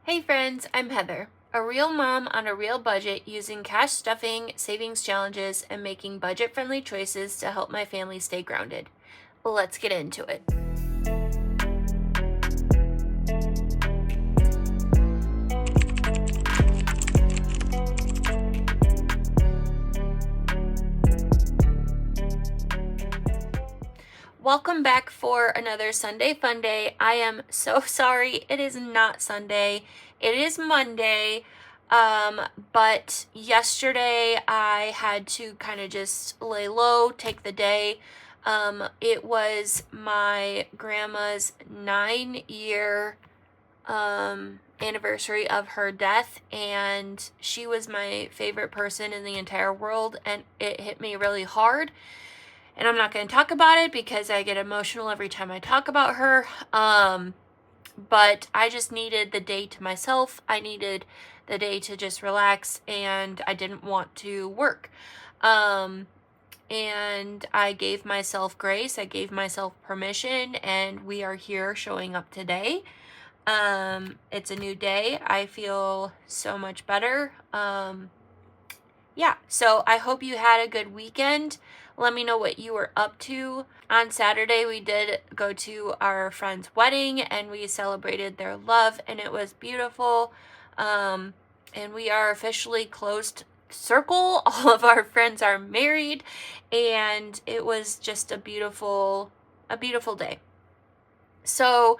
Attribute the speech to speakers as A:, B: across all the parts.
A: Hey friends, I'm Heather, a real mom on a real budget using cash stuffing, savings challenges, and making budget-friendly choices to help my family stay grounded. Let's get into it. Welcome back for another Sunday Funday. I am so sorry it is not Sunday. It is Monday. But yesterday I had to kind of just lay low, take the day. It was my grandma's 9-year anniversary of her death, and she was my favorite person in the entire world, and it hit me really hard. And I'm not going to talk about it because I get emotional every time I talk about her. But I just needed the day to myself. I needed the day to just relax, and I didn't want to work. And I gave myself grace. I gave myself permission, and we are here showing up today. It's a new day. I feel so much better. So I hope you had a good weekend. Let me know what you were up to. On Saturday, we did go to our friend's wedding, and we celebrated their love, and it was beautiful. And we are officially closed circle. All of our friends are married, and it was just a beautiful day. So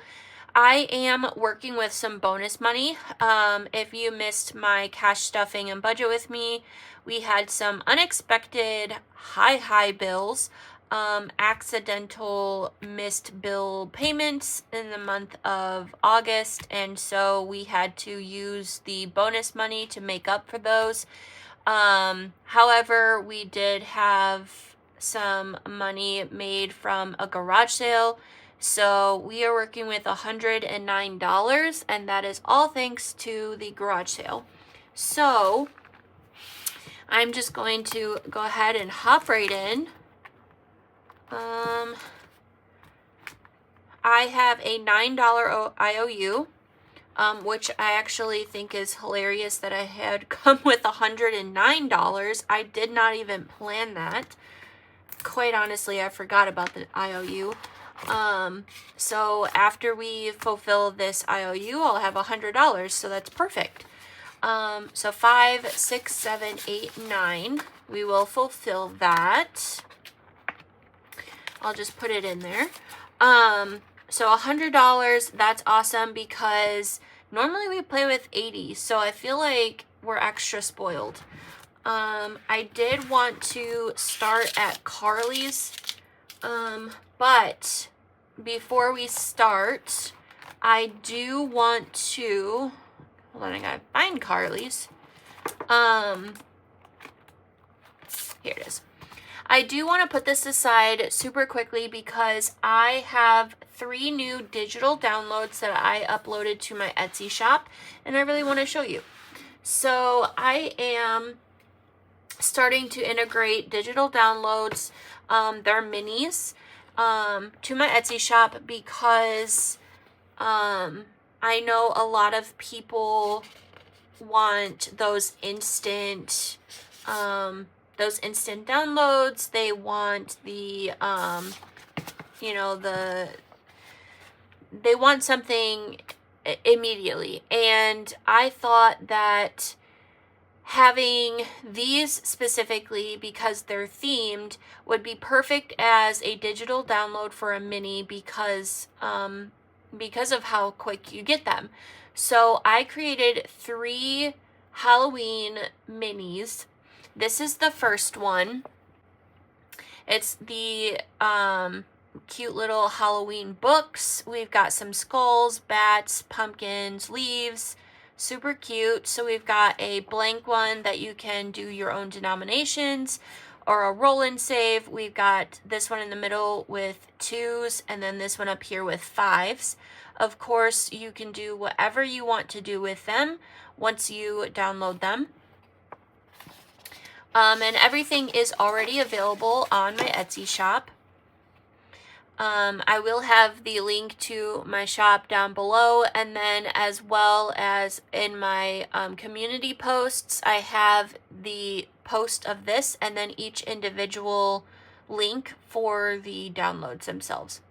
A: I am working with some bonus money. If you missed my cash stuffing and budget with me, we had some unexpected high bills, accidental missed bill payments in the month of August, and so we had to use the bonus money to make up for those. However, we did have some money made from a garage sale. So we are working with $109, and that is all thanks to the garage sale. So I'm just going to go ahead and hop right in. I have a $9 IOU, which I actually think is hilarious that I had come with $109. I did not even plan that. Quite honestly, I forgot about the IOU. So after we fulfill this IOU, I'll have $100, so that's perfect. So 5, 6, 7, 8, 9, we will fulfill that. I'll just put it in there. So $100, that's awesome because normally we play with 80, so I feel like we're extra spoiled. I did want to start at Carly's, but before we start, I do want to, hold on, I gotta find Carly's. Here it is. I do want to put this aside super quickly because I have 3 new digital downloads that I uploaded to my Etsy shop, and I really want to show you. So I am starting to integrate digital downloads, they're minis, to my Etsy shop because I know a lot of people want those instant downloads. They want the they want something immediately, and I thought that having these specifically, because they're themed, would be perfect as a digital download for a mini because of how quick you get them. So I created 3 Halloween minis. This is the first one. It's the cute little Halloween books. We've got some skulls, bats, pumpkins, leaves. Super cute. So we've got a blank one that you can do your own denominations or a roll and save. We've got this one in the middle with 2s, and then this one up here with 5s. Of course, you can do whatever you want to do with them once you download them. And everything is already available on my Etsy shop. I will have the link to my shop down below, and then as well as in my community posts, I have the post of this and then each individual link for the downloads themselves.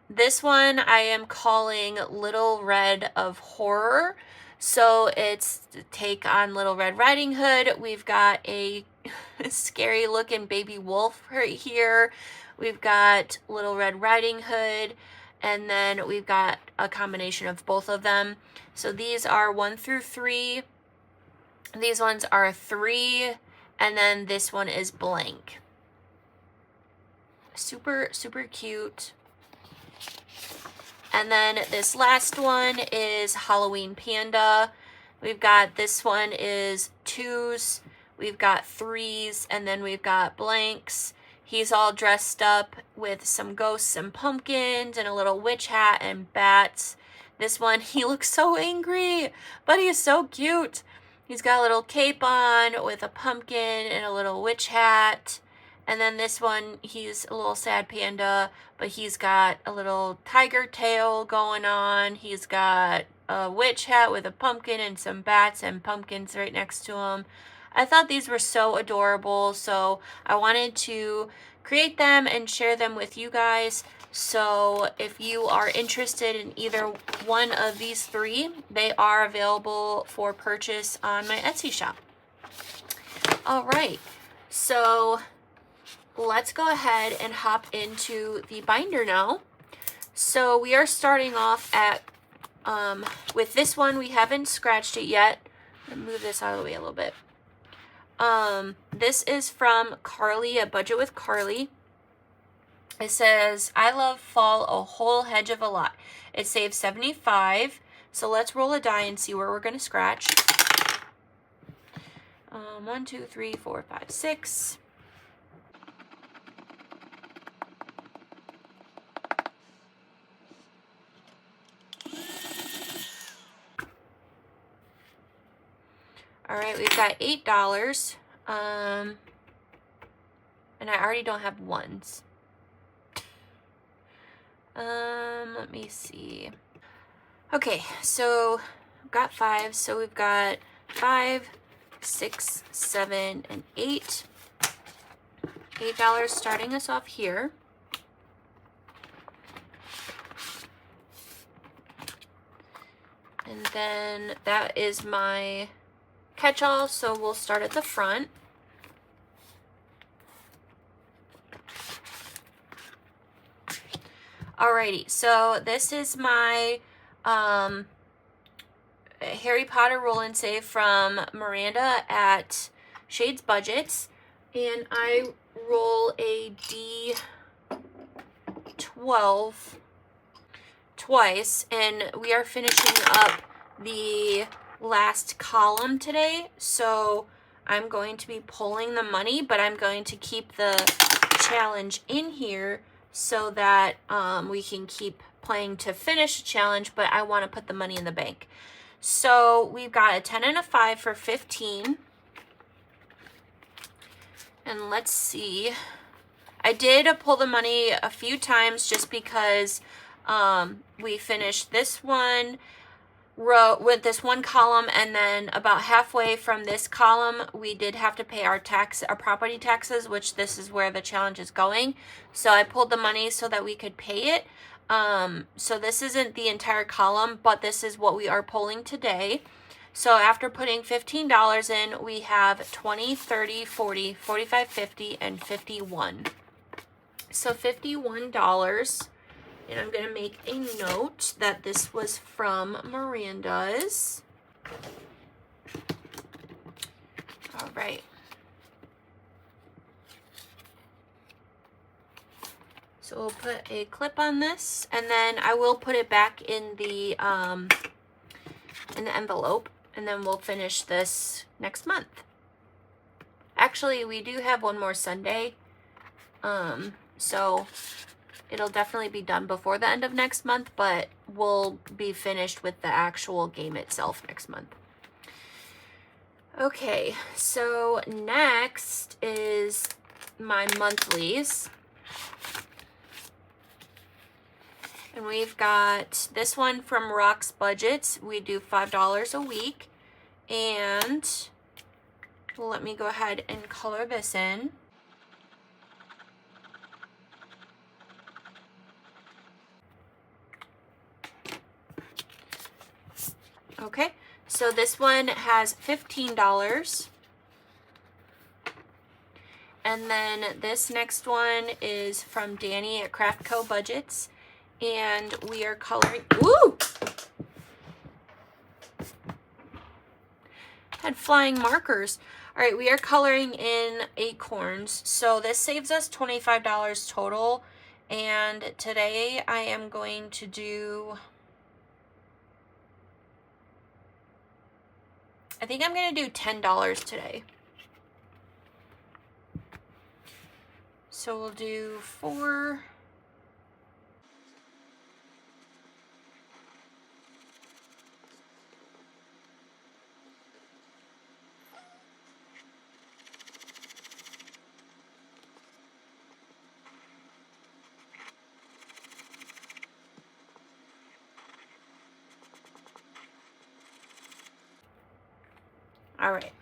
A: This one I am calling Little Red of Horror. So it's take on Little Red Riding Hood. We've got a scary looking baby wolf right here. We've got Little Red Riding Hood, and then we've got a combination of both of them. So these are 1 through 3. These ones are 3, and then this one is blank. Super, super cute. And then this last one is Halloween Panda. We've got, this one is 2s, we've got 3s, and then we've got blanks. He's all dressed up with some ghosts and pumpkins and a little witch hat and bats. This one, he looks so angry, but he is so cute. He's got a little cape on with a pumpkin and a little witch hat. And then this one, he's a little sad panda, but he's got a little tiger tail going on. He's got a witch hat with a pumpkin and some bats and pumpkins right next to him. I thought these were so adorable, so I wanted to create them and share them with you guys. So if you are interested in either one of these 3, they are available for purchase on my Etsy shop. All right, so let's go ahead and hop into the binder now. So we are starting off at, with this one, we haven't scratched it yet. Let me move this out of the way a little bit. This is from Carly, A Budget with Carly. It says, I love fall a whole hedge of a lot. It saves 75. So let's roll a die and see where we're going to scratch. 1, 2, 3, 4, 5, 6. All right, we've got $8. And I already don't have ones. Let me see. Okay, so I've got 5. So we've got 5, 6, 7, and 8. $8 starting us off here. And then that is my catch-all, so we'll start at the front. Alrighty, so this is my Harry Potter roll and save from Miranda at Shades Budgets, and I roll a D12 twice, and we are finishing up the last column today, so I'm going to be pulling the money, but I'm going to keep the challenge in here so that we can keep playing to finish the challenge, but I want to put the money in the bank. So we've got a 10 and a 5 for 15. And let's see. I did pull the money a few times just because we finished this one row with this one column, and then about halfway from this column we did have to pay our property taxes, which this is where the challenge is going. So I pulled the money so that we could pay it. So this isn't the entire column, but this is what we are pulling today. So after putting $15 in, we have 20, 30, 40, 45, 50, and 51. So $51. And I'm going to make a note that this was from Miranda's. All right. So we'll put a clip on this, and then I will put it back in the envelope, and then we'll finish this next month. Actually, we do have one more Sunday, so it'll definitely be done before the end of next month, but we'll be finished with the actual game itself next month. Okay, so next is my monthlies. And we've got this one from Rock's Budgets. We do $5 a week. And let me go ahead and color this in. Okay, so this one has $15. And then this next one is from Danny at Craft Co. Budgets. And we are coloring, ooh! Had flying markers. All right, we are coloring in acorns. So this saves us $25 total. And today I am going to do, I think I'm going to do $10 today. So we'll do 4. All right.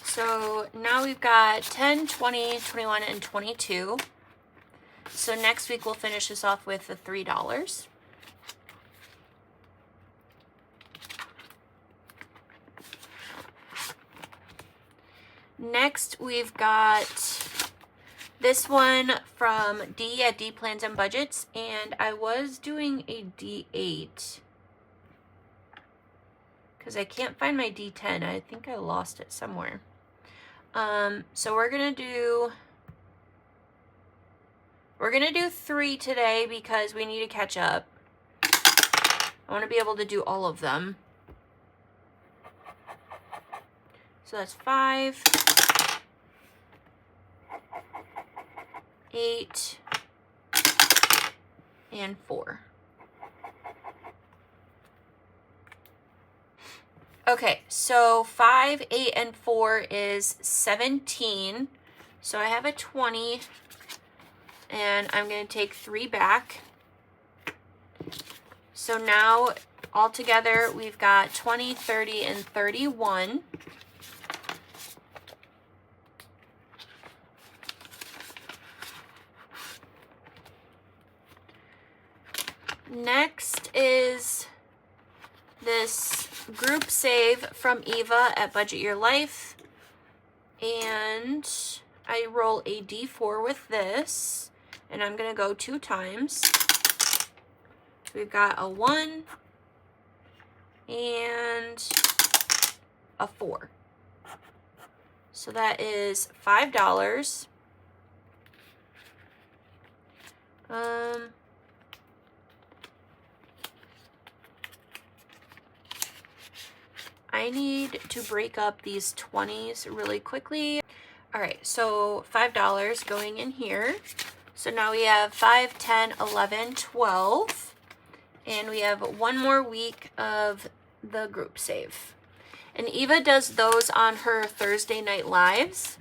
A: So now we've got 10, 20, 21, and 22. So next week we'll finish this off with the $3. Next we've got this one from D at D Plans and Budgets, and I was doing a D8 because I can't find my D10. I think I lost it somewhere. So we're gonna do 3 today because we need to catch up. I want to be able to do all of them. So that's 5, 8, and 4. Okay, so 5, 8, and 4 is 17. So I have a 20, and I'm going to take 3 back. So now altogether we've got 20, 30, and 31. Next is this group save from Eva at Budget Your Life. And I roll a D4 with this, and I'm going to go 2 times. We've got a 1 and a 4. So that is $5. I need to break up these 20s really quickly. All right, so $5 going in here. So now we have 5, 10, 11, 12. And we have 1 more week of the group save. And Eva does those on her Thursday night lives.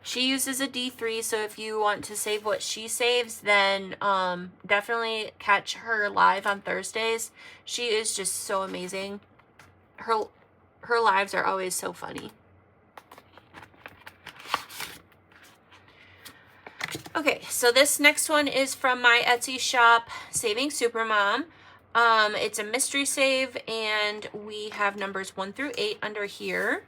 A: She uses a D3, so if you want to save what she saves, then definitely catch her live on Thursdays. She is just so amazing. Her lives are always so funny. Okay, so this next one is from my Etsy shop, Saving Supermom. It's a mystery save, and we have numbers 1 through 8 under here.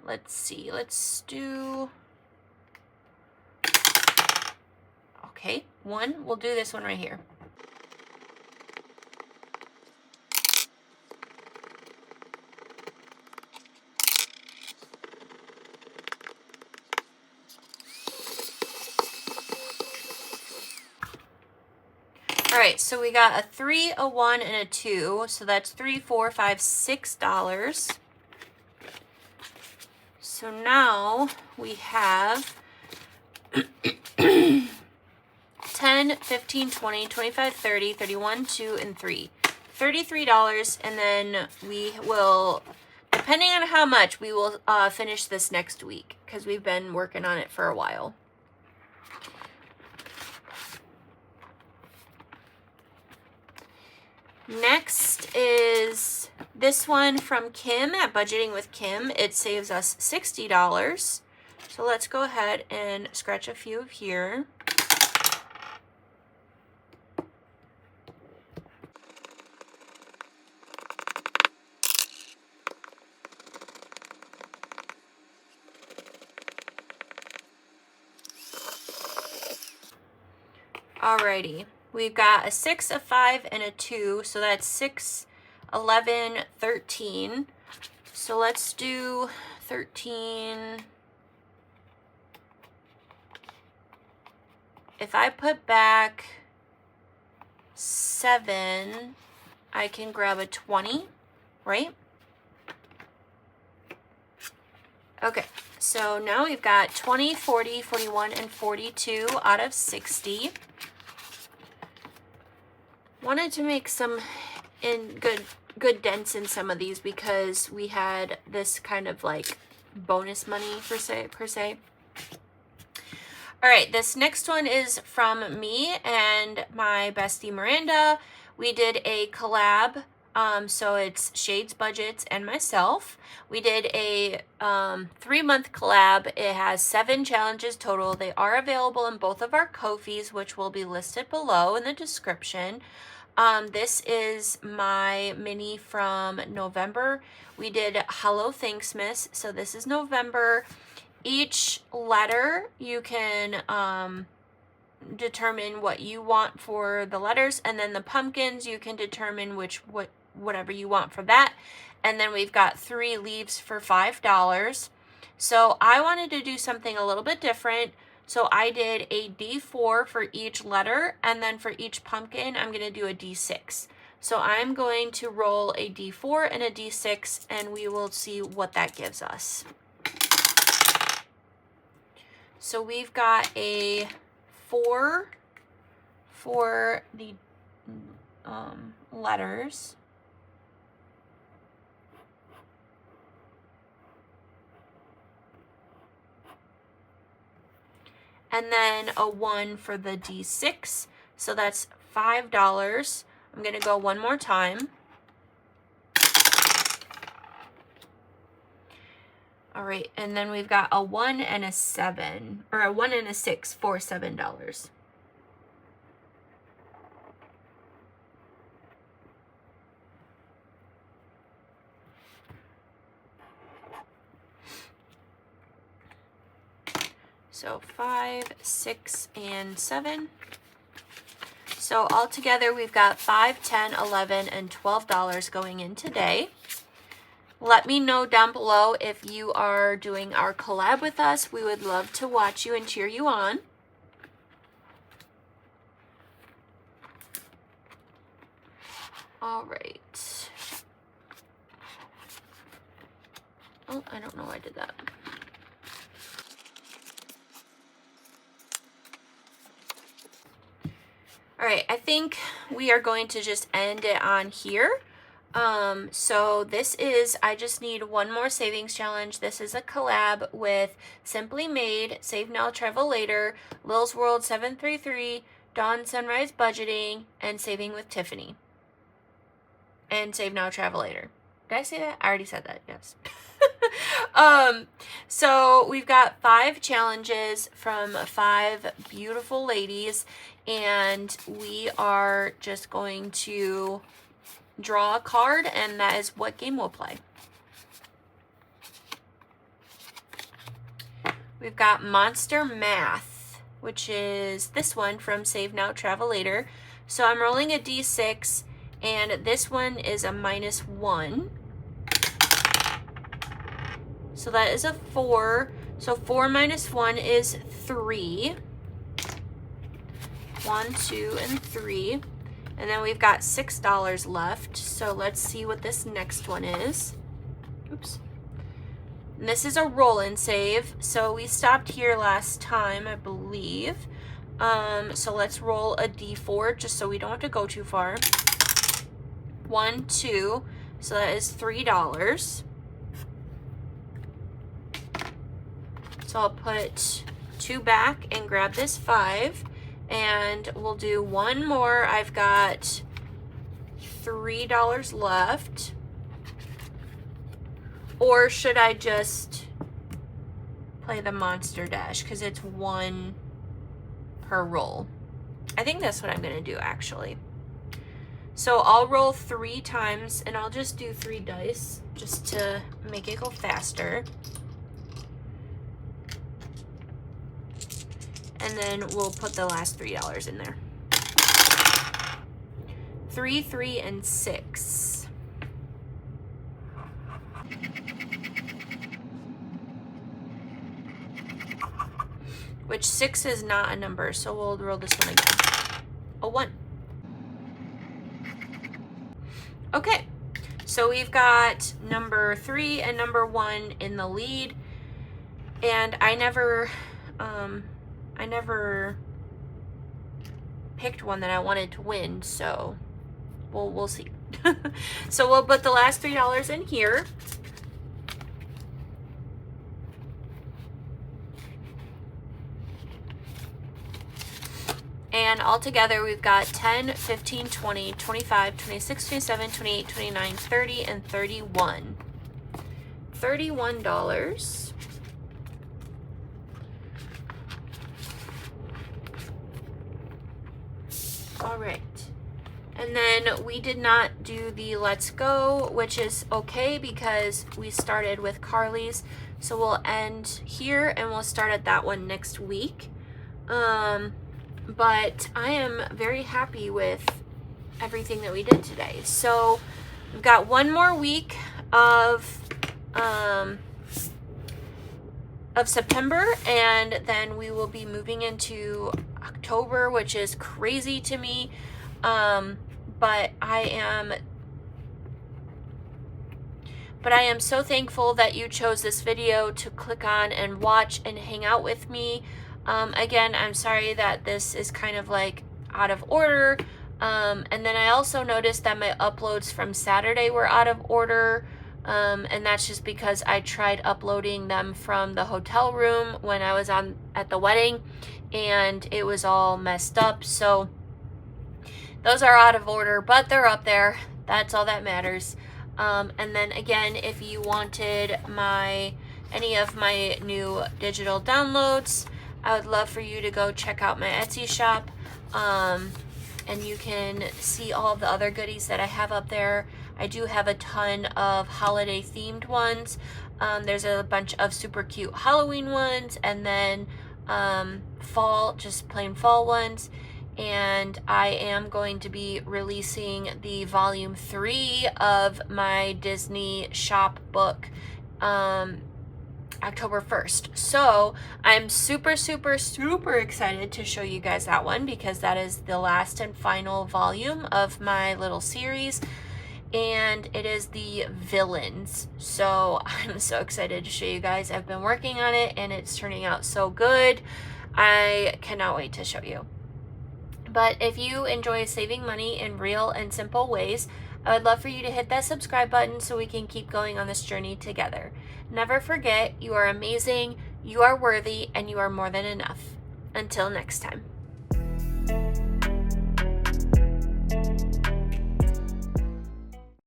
A: Let's see, let's do, okay, 1, we'll do this one right here. All right, so we got a 3, a 1, and a 2. So that's $3, $4, $5, $6. So now we have 10, 15, 20, 25, 30, 31, 2, and 3. $33, and then we will, depending on how much, we will finish this next week because we've been working on it for a while. Next is this one from Kim at Budgeting with Kim. It saves us $60. So let's go ahead and scratch a few here. Alrighty, we've got a 6, a 5, and a 2, so that's 6, 11, 13. So let's do 13. If I put back 7, I can grab a 20, right? Okay, so now we've got 20, 40, 41, and 42 out of 60. Wanted to make some good dents in some of these because we had this kind of like bonus money per se. All right, this next one is from me and my bestie Miranda. We did a collab, so it's Shades Budgets and myself. We did a 3-month collab. It has 7 challenges total. They are available in both of our Ko-fis, which will be listed below in the description. This is my mini from November. We did Hallo-Thanks-Mas, so this is November. Each letter you can determine what you want for the letters, and then the pumpkins you can determine whatever you want for that. And then we've got 3 leaves for $5. So I wanted to do something a little bit different. So I did a D4 for each letter, and then for each pumpkin, I'm going to do a D6. So I'm going to roll a D4 and a D6, and we will see what that gives us. So we've got a 4 for the letters. And then a 1 for the D6, so that's $5. I'm going to go one more time. All right, and then we've got a 1 and a 7, or a 1 and a 6 for $7. So 5, 6, and 7. So altogether we've got $5, $10, $11, and $12 going in today. Let me know down below if you are doing our collab with us. We would love to watch you and cheer you on. All right. Oh, I don't know why I did that. All right, I think we are going to just end it on here. So this is, I just need one more savings challenge. This is a collab with Simply Made, Save Now, Travel Later, Lil's World 733, Dawn Sunrise Budgeting, and Saving with Tiffany. And Save Now, Travel Later. Did I say that? I already said that, yes. So we've got 5 challenges from 5 beautiful ladies, and we are just going to draw a card, and that is what game we'll play. We've got Monster Math, which is this one from Save Now, Travel Later. So I'm rolling a D6, and this one is a -1. So that is a 4. So 4 minus 1 is 3. 1, 2, and 3. And then we've got $6 left. So let's see what this next one is. Oops. And this is a roll and save. So we stopped here last time, I believe. So let's roll a D4 just so we don't have to go too far. 1, 2. So that is $3. So I'll put 2 back and grab this 5. And we'll do one more. I've got $3 left. Or should I just play the Monster Dash because it's 1 per roll? I think that's what I'm gonna do actually. So I'll roll 3 times and I'll just do 3 dice just to make it go faster. And then we'll put the last $3 in there. 3, 3, and 6. Which 6 is not a number, so we'll roll this one again. A 1. Okay, so we've got number 3 and number 1 in the lead, and I never picked one that I wanted to win, so we'll see. So we'll put the last $3 in here. And all together we've got 10, 15, 20, 25, 26, 27, 28, 29, 30, and 31. $31. All right. And then we did not do the Let's Go, which is okay because we started with Carly's. So we'll end here and we'll start at that one next week. But I am very happy with everything that we did today. So we've got one more week of September, and then we will be moving into October, which is crazy to me. But I am so thankful that you chose this video to click on and watch and hang out with me. Again, I'm sorry that this is kind of like out of order. And then I also noticed that my uploads from Saturday were out of order. And that's just because I tried uploading them from the hotel room when I was at the wedding, and it was all messed up. So those are out of order, but they're up there. That's all that matters. And then again, if you wanted any of my new digital downloads, I would love for you to go check out my Etsy shop. And you can see all of the other goodies that I have up there. I do have a ton of holiday themed ones. There's a bunch of super cute Halloween ones, and then fall, just plain fall ones. And I am going to be releasing the volume 3 of my Disney shop book October 1st. So I'm super, super, super excited to show you guys that one, because that is the last and final volume of my little series. And it is the villains. So I'm so excited to show you guys. I've been working on it and it's turning out so good. I cannot wait to show you. But if you enjoy saving money in real and simple ways, I would love for you to hit that subscribe button so we can keep going on this journey together. Never forget, you are amazing, you are worthy, and you are more than enough. Until next time.